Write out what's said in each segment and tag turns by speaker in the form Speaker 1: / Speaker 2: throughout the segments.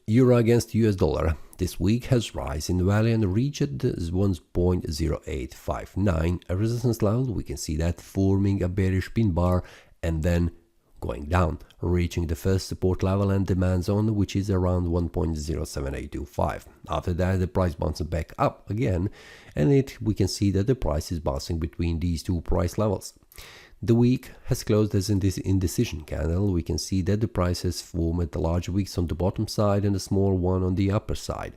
Speaker 1: Euro against US dollar this week has risen in value and reached 1.0859, a resistance level. We can see that forming a bearish pin bar and then going down, reaching the first support level and demand zone, which is around 1.07825. After that, the price bounces back up again, and we can see that the price is bouncing between these two price levels. The week has closed as in this indecision candle. We can see that the price has formed the large wicks on the bottom side and a small one on the upper side.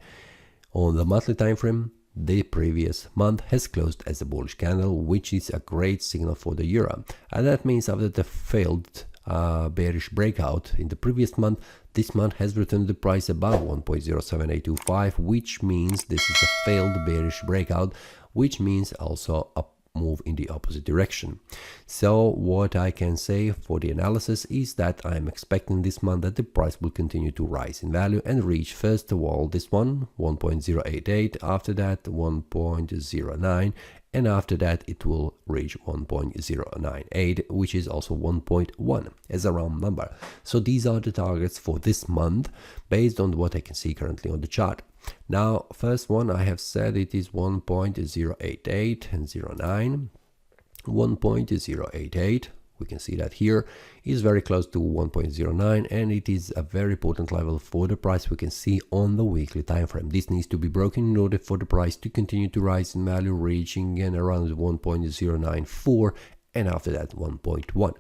Speaker 1: On the monthly time frame, the previous month has closed as a bullish candle, which is a great signal for the euro. And that means after the failed bearish breakout in the previous month, this month has returned the price above 1.07825, which means this is a failed bearish breakout, which means also a move in the opposite direction. So what I can say for the analysis is that I am expecting this month that the price will continue to rise in value and reach first of all this one 1.088, after that 1.09, and after that it will reach 1.098, which is also 1.1 as a round number. So these are the targets for this month based on what I can see currently on the chart. Now, first one I have said it is 1.088 and 09. 1.088, we can see that here is very close to 1.09, and it is a very important level for the price. We can see on the weekly time frame. This needs to be broken in order for the price to continue to rise in value, reaching again around 1.094, and after that 1.1.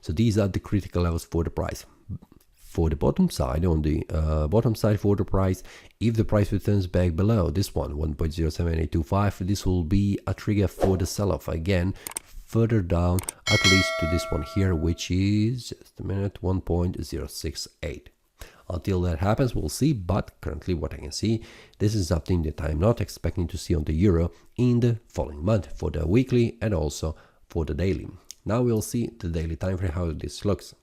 Speaker 1: So these are the critical levels for the price. For the bottom side, on the bottom side for the price, if the price returns back below this one 1.07825, this will be a trigger for the sell-off again further down, at least to this one here, which is, just a minute, 1.068. Until that happens, we'll see, but currently what I can see, this is something that I'm not expecting to see on the euro in the following month for the weekly and also for the daily. Now we'll see the daily time frame how this looks.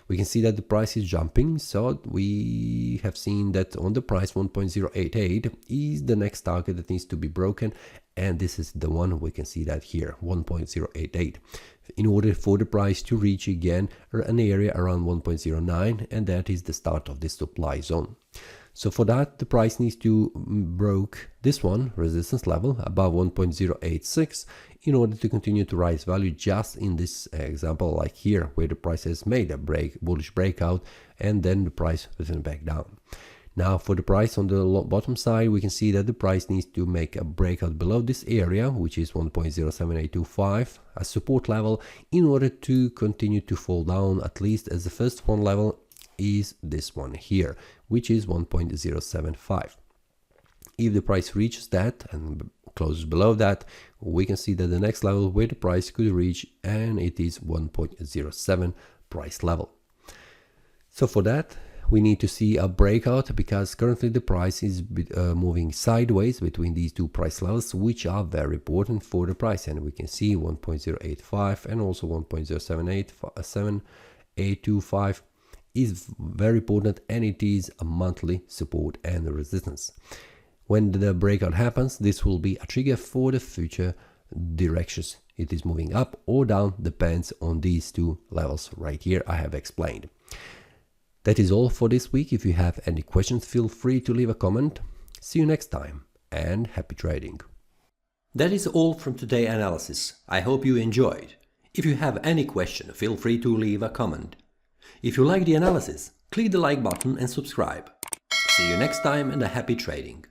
Speaker 1: We can see that the price is jumping, so we have seen that on the price 1.088 is the next target that needs to be broken, and this is the one we can see that here 1.088, in order for the price to reach again an area around 1.09, and that is the start of this supply zone. So for that, the price needs to break this one resistance level above 1.086 in order to continue to rise value, just in this example like here, where the price has made a bullish breakout and then the price returned back down. Now for the price on the bottom side, we can see that the price needs to make a breakout below this area, which is 1.07825, a support level, in order to continue to fall down, at least as the first one level is this one here, which is 1.075. If the price reaches that and closes below that, we can see that the next level where the price could reach, and it is 1.07 price level. So for that, we need to see a breakout, because currently the price is moving sideways between these two price levels, which are very important for the price, and we can see 1.085 and also 1.07825 is very important, and it is a monthly support and resistance. When the breakout happens, this will be a trigger for the future directions. It is moving up or down, depends on these two levels right here I have explained. That is all for this week. If you have any questions, feel free to leave a comment. See you next time, and happy trading. That is all from today's analysis. I hope you enjoyed. If you have any question, feel free to leave a comment. If you like the analysis, click the like button and subscribe. See you next time, and a happy trading.